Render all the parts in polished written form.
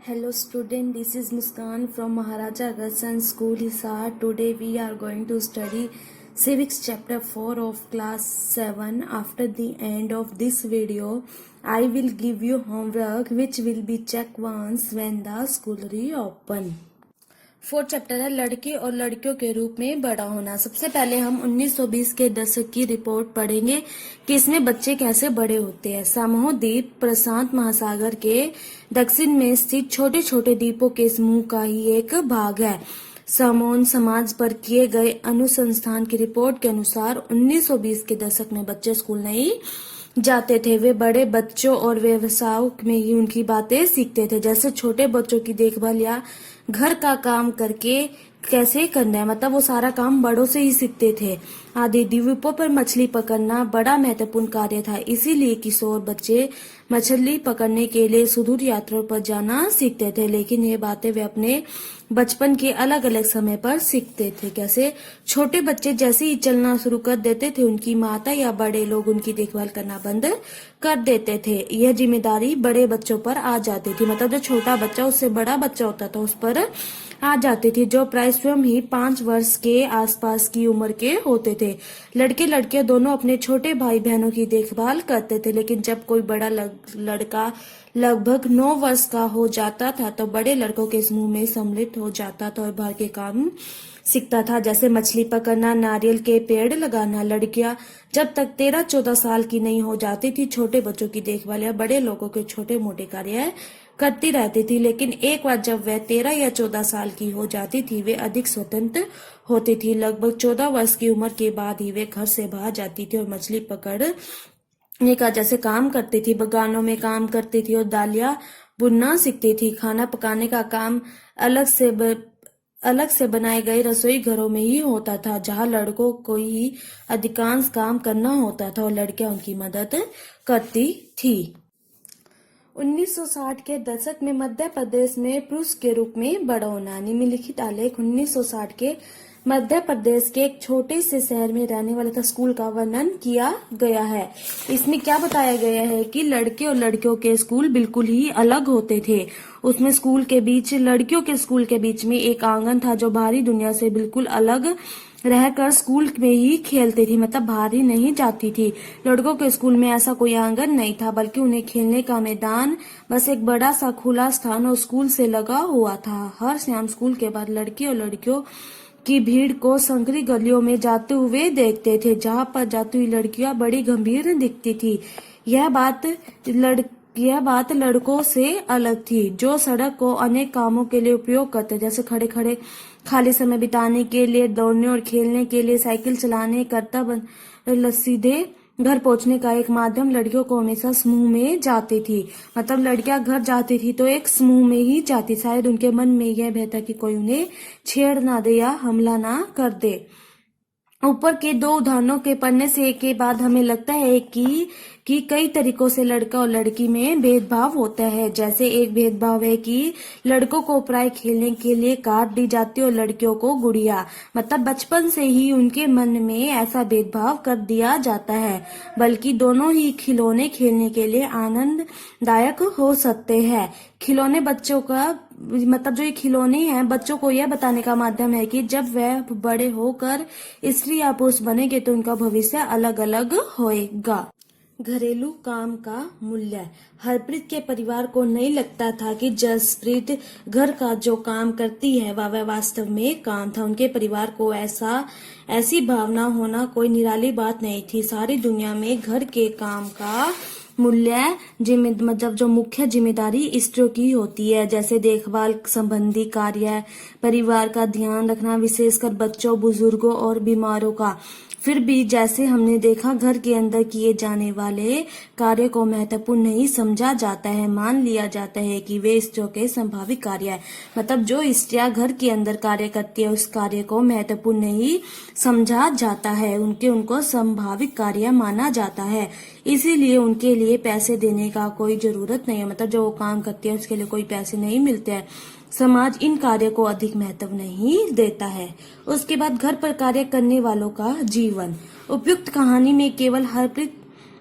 Hello student, this is Muskan from Maharaja Aghasan School Hisar. Today we are going to study Civics chapter 4 of class 7. After the end of this video, I will give you homework which will be checked once when the school reopen. Fourth chapter है लड़के और लड़कियों के रूप में बड़ा होना। सबसे पहले हम 1920 के दशक की रिपोर्ट पढ़ेंगे कि इसमें बच्चे कैसे बड़े होते हैं। समूह द्वीप प्रशांत महासागर के दक्षिण में स्थित छोटे छोटे द्वीपों के समूह का ही एक भाग है। समोन समाज पर किए गए अनुसंधान की रिपोर्ट के अनुसार 1920 के दशक में बच्चे स्कूल नहीं जाते थे। वे बड़े बच्चों और व्यवसायों में ही उनकी बातें सीखते थे, जैसे छोटे बच्चों की देखभाल या घर का काम करके कैसे करना है, मतलब वो सारा काम बड़ों से ही सीखते थे। आदि द्वीपों पर मछली पकड़ना बड़ा महत्वपूर्ण कार्य था, इसीलिए किशोर बच्चे मछली पकड़ने के लिए सुदूर यात्रा पर जाना सीखते थे। लेकिन ये बातें वे अपने बचपन के अलग अलग समय पर सीखते थे। कैसे? छोटे बच्चे जैसे ही चलना शुरू कर देते थे, उनकी माता या बड़े लोग उनकी देखभाल करना बंद कर देते थे। यह जिम्मेदारी बड़े बच्चों पर आ जाती थी, मतलब जो छोटा बच्चा उससे बड़ा बच्चा होता था उस पर आ जाती थी, जो प्राय स्वयं ही 5 वर्ष के आसपास की उम्र के होते थे। लड़के लड़कियां दोनों अपने छोटे भाई बहनों की देखभाल करते थे, लेकिन जब कोई बड़ा लड़का लगभग 9 वर्ष का हो जाता था तो बड़े लड़कों के समूह में सम्मिलित हो जाता था और बाहर के काम सीखता था, जैसे मछली पकड़ना, नारियल के पेड़ लगाना। लड़कियां जब तक 13-14 साल की नहीं हो जाती थी, छोटे बच्चों की देखभाल या बड़े लोगों के छोटे मोटे कार्य करती रहती थी। लेकिन एक बार जब वह 13 या 14 साल की हो जाती थी, वे अधिक स्वतंत्र होती थी। लगभग 14 वर्ष की उम्र के बाद ही वे घर से बाहर जाती थी और मछली पकड़ने का जैसे काम करती थी, बगानों में काम करती थी और दालियां बुनना सीखती थी। खाना पकाने का काम अलग से बनाए गए रसोई घरों में ही होता था, जहां लड़कों को ही अधिकांश काम करना होता था और लड़कियां उनकी मदद करती थी। 1960 के दशक में मध्य प्रदेश में पुरुष के रूप में बड़ा होना। निम्नलिखित आलेख 1960 के मध्य प्रदेश के एक छोटे से शहर में रहने वाले का स्कूल का वर्णन किया गया है। इसमें क्या बताया गया है कि लड़के और लड़कियों के स्कूल बिल्कुल ही अलग होते थे। उसमें स्कूल के बीच, लड़कियों के स्कूल के बीच में एक आंगन था जो बाहरी दुनिया से बिल्कुल अलग रहकर स्कूल में ही खेलती थी, मतलब बाहर ही नहीं जाती थी। लड़कों के स्कूल में ऐसा कोई आंगन नहीं था, बल्कि उन्हें खेलने का मैदान बस एक बड़ा सा खुला स्थान और स्कूल से लगा हुआ था। हर शाम स्कूल के बाद लड़के और लड़कियों की भीड़ को संकरी गलियों में जाते हुए देखते थे, जहां पर जाती हुई लड़कियां बड़ी गंभीर दिखती थी। यह बात लड़कों से अलग थी, जो सड़क को अनेक कामों के लिए उपयोग करते, जैसे खड़े खड़े खाली समय बिताने के लिए, दौड़ने और खेलने के लिए, साइकिल चलाने, करतब सीधे घर पहुंचने का एक माध्यम। लड़कियों को हमेशा समूह में जाती थी, मतलब लड़कियां घर जाती थी तो एक समूह में ही जाती। शायद उनके मन में यह बेहतर कि कोई उन्हें छेड़ ना दे या हमला ना कर दे। ऊपर के 2 उदाहरणों के पढ़ने से एक के बाद हमें लगता है कि कई तरीकों से लड़का और लड़की में भेदभाव होता है। जैसे एक भेदभाव है कि लड़कों को प्राय खेलने के लिए कार दी जाती है और लड़कियों को गुड़िया, मतलब बचपन से ही उनके मन में ऐसा भेदभाव कर दिया जाता है। बल्कि दोनों ही खिलौने खेलने के लिए आनंददायक हो सकते हैं। खिलौने बच्चों का, मतलब जो ये खिलौने हैं, बच्चों को यह बताने का माध्यम है कि जब वह बड़े होकर स्त्री या पुरुष बनेंगे तो उनका भविष्य अलग अलग होएगा। घरेलू काम का मूल्य। हरप्रीत के परिवार को नहीं लगता था कि जसप्रीत घर का जो काम करती है वह वास्तव में काम था। उनके परिवार को ऐसी भावना होना कोई निराली बात नहीं थी। सारी दुनिया में घर के काम का मूल्य मतलब जो मुख्य जिम्मेदारी स्त्रियों की होती है, जैसे देखभाल संबंधी कार्य, परिवार का ध्यान रखना, विशेषकर बच्चों, बुजुर्गों और बीमारों का। फिर भी जैसे हमने देखा, घर के अंदर किए जाने वाले कार्य को महत्वपूर्ण नहीं समझा जाता है। मान लिया जाता है कि वे स्त्रियों के संभावित कार्य है, मतलब जो स्त्रियां घर के अंदर कार्य करती है उस कार्य को महत्वपूर्ण नहीं समझा जाता है, उनको संभावित कार्य माना जाता है। इसीलिए उनके लिए पैसे देने का कोई जरूरत नहीं है, मतलब जो वो काम करती है उसके लिए कोई पैसे नहीं मिलते हैं। समाज इन कार्य को अधिक महत्व नहीं देता है। उसके बाद घर पर कार्य करने वालों का जीवन। उपयुक्त कहानी में केवल हरप्रीत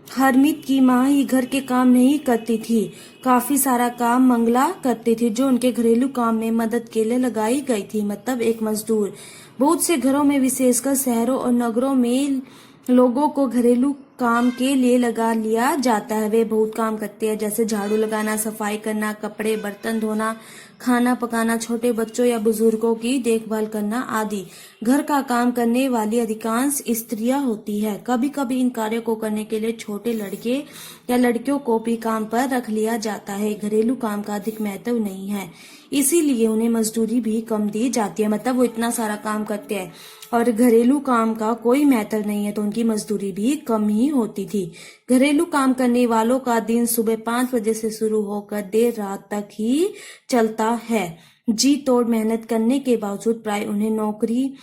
हरमीत की माँ ही घर के काम नहीं करती थी, काफी सारा काम मंगला करती थी जो उनके घरेलू काम में मदद के लिए लगाई गई थी, मतलब एक मजदूर। बहुत से घरों में, विशेषकर शहरों और नगरों में, लोगों को घरेलू काम के लिए लगा लिया जाता है। वे बहुत काम करते हैं, जैसे झाड़ू लगाना, सफाई करना, कपड़े बर्तन धोना, खाना पकाना, छोटे बच्चों या बुजुर्गों की देखभाल करना आदि। घर का काम करने वाली अधिकांश स्त्रियां होती है। कभी कभी इन कार्यों को करने के लिए छोटे लड़के या लड़कियों को भी काम पर रख लिया जाता है। घरेलू काम का अधिक महत्व नहीं है, इसीलिए उन्हें मजदूरी भी कम दी जाती है। मतलब वो इतना सारा काम करते हैं और घरेलू काम का कोई महत्व नहीं है, तो उनकी मजदूरी भी कम ही होती थी। घरेलू काम करने वालों का दिन सुबह 5 बजे से शुरू होकर देर रात तक ही चलता है। जी तोड़ मेहनत करने के बावजूद प्राय उन्हें नौकरी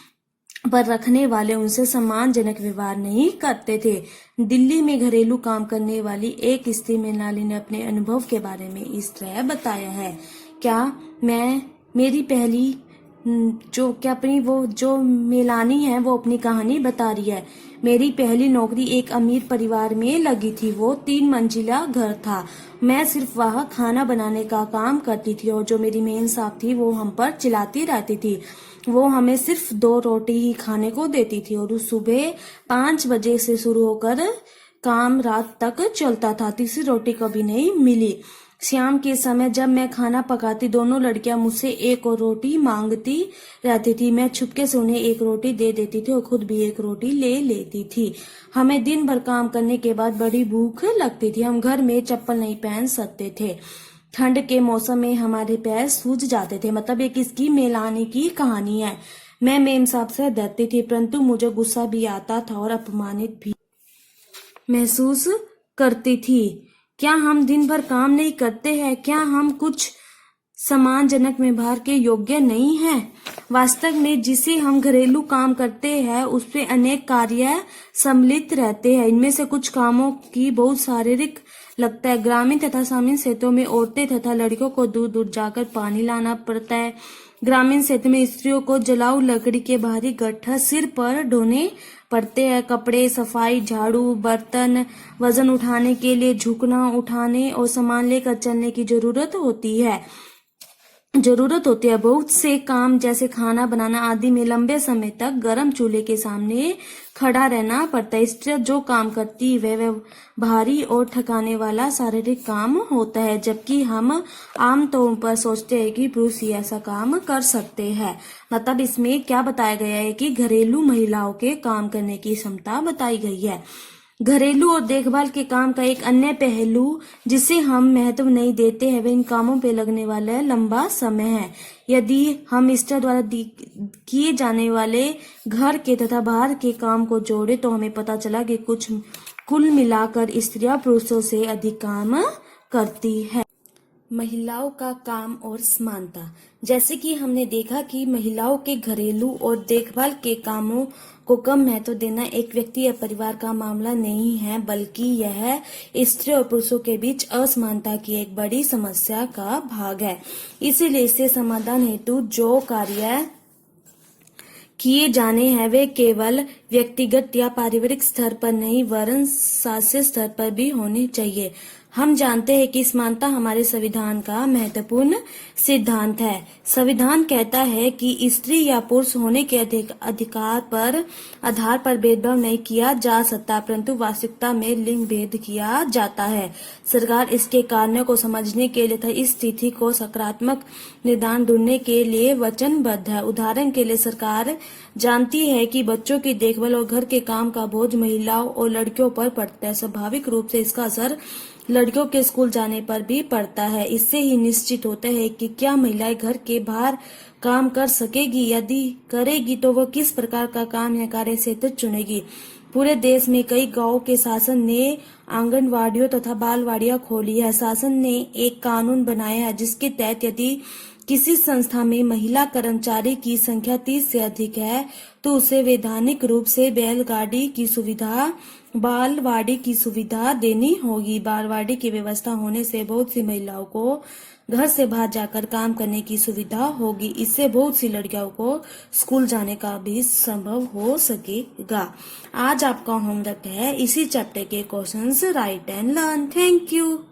पर रखने वाले उनसे सम्मानजनक व्यवहार नहीं करते थे। दिल्ली में घरेलू काम करने वाली एक स्त्री मृणालिनी ने अपने अनुभव के बारे में इस तरह बताया है। मेरी पहली जो मेलानी है वो अपनी कहानी बता रही है। मेरी पहली नौकरी एक अमीर परिवार में लगी थी। वो 3 मंजिला घर था। मैं सिर्फ वहाँ खाना बनाने का काम करती थी और जो मेरी मेन साहब थी वो हम पर चिल्लाती रहती थी। वो हमें सिर्फ 2 रोटी ही खाने को देती थी और उस सुबह 5 बजे से शुरू होकर काम रात तक चलता था। तीसरी रोटी कभी नहीं मिली। शाम के समय जब मैं खाना पकाती, दोनों लड़कियां मुझसे एक और रोटी मांगती रहती थी। मैं छुपके से उन्हें एक रोटी दे देती थी और खुद भी एक रोटी ले लेती थी। हमें दिन भर काम करने के बाद बड़ी भूख लगती थी। हम घर में चप्पल नहीं पहन सकते थे। ठंड के मौसम में हमारे पैर सूज जाते थे। मतलब एक इसकी मेलानी की कहानी है। मैं मेम साहब से डरती थी, परंतु मुझे गुस्सा भी आता था और अपमानित भी महसूस करती थी। क्या हम दिन भर काम नहीं करते हैं? क्या हम कुछ सम्मानजनक व्यवहार के योग्य नहीं हैं? वास्तव में जिसे हम घरेलू काम करते हैं उसमें अनेक कार्य सम्मिलित रहते हैं। इनमें से कुछ कामों की बहुत शारीरिक लगता है। ग्रामीण तथा ग्रामीण क्षेत्रों में औरतें तथा लड़कियों को दूर दूर जाकर पानी लाना पड़ता है। ग्रामीण क्षेत्र में स्त्रियों को जलाऊ लकड़ी के भारी गट्ठर सिर पर ढोने पड़ते हैं। कपड़े, सफाई, झाड़ू, बर्तन, वजन उठाने के लिए झुकना, उठाने और सामान लेकर चलने की जरूरत होती है। बहुत से काम जैसे खाना बनाना आदि में लंबे समय तक गर्म चूल्हे के सामने खड़ा रहना पड़ता है। स्त्री जो काम करती है वह भारी और थकाने वाला शारीरिक काम होता है, जबकि हम आमतौर पर सोचते हैं कि पुरुष ही ऐसा काम कर सकते हैं। मतलब इसमें क्या बताया गया है कि घरेलू महिलाओं के काम करने की क्षमता बताई गई है। घरेलू और देखभाल के काम का एक अन्य पहलू जिसे हम महत्व नहीं देते हैं वह इन कामों पे लगने वाला लंबा समय है। यदि हम स्त्री द्वारा किए जाने वाले घर के तथा बाहर के काम को जोड़े तो हमें पता चला कि कुल मिलाकर स्त्रियां पुरुषों से अधिक काम करती है। महिलाओं का काम और समानता। जैसे कि हमने देखा कि महिलाओं के घरेलू और देखभाल के कामों को कम महत्व देना एक व्यक्ति या परिवार का मामला नहीं है, बल्कि यह स्त्री और पुरुषों के बीच असमानता की एक बड़ी समस्या का भाग है। इसीलिए इससे समाधान हेतु जो कार्य किए जाने हैं वे केवल व्यक्तिगत या पारिवारिक स्तर पर नहीं वरन राष्ट्रीय स्तर पर भी होने चाहिए। हम जानते हैं कि समानता हमारे संविधान का महत्वपूर्ण सिद्धांत है। संविधान कहता है कि स्त्री या पुरुष होने के अधिकार पर आधार पर भेदभाव नहीं किया जा सकता, परंतु वास्तविकता में लिंग भेद किया जाता है। सरकार इसके कारणों को समझने के लिए तथा इस स्थिति को सकारात्मक निदान ढूंढने के लिए वचनबद्ध है। उदाहरण के लिए सरकार जानती है कि बच्चों की देखभाल और घर के काम का बोझ महिलाओं और लड़कियों पर पड़ता है। स्वाभाविक रूप से इसका असर लड़कियों के स्कूल जाने पर भी पड़ता है। इससे ही निश्चित होता है कि क्या महिलाएं घर के बाहर काम कर सकेगी, यदि करेगी तो वह किस प्रकार का काम या कार्य क्षेत्र चुनेगी। पूरे देश में कई गांवों के शासन ने आंगनवाड़ियों तथा बालवाड़ियां खोली है। शासन ने एक कानून बनाया है जिसके तहत यदि किसी संस्था में महिला कर्मचारी की संख्या 30 से अधिक है तो उसे वैधानिक रूप से बैलगाड़ी की सुविधा बालवाड़ी की सुविधा देनी होगी। बालवाड़ी की व्यवस्था होने से बहुत सी महिलाओं को घर से बाहर जाकर काम करने की सुविधा होगी। इससे बहुत सी लड़कियों को स्कूल जाने का भी संभव हो सकेगा। आज आपका होमवर्क है इसी चैप्टर के questions right and learn. Thank you.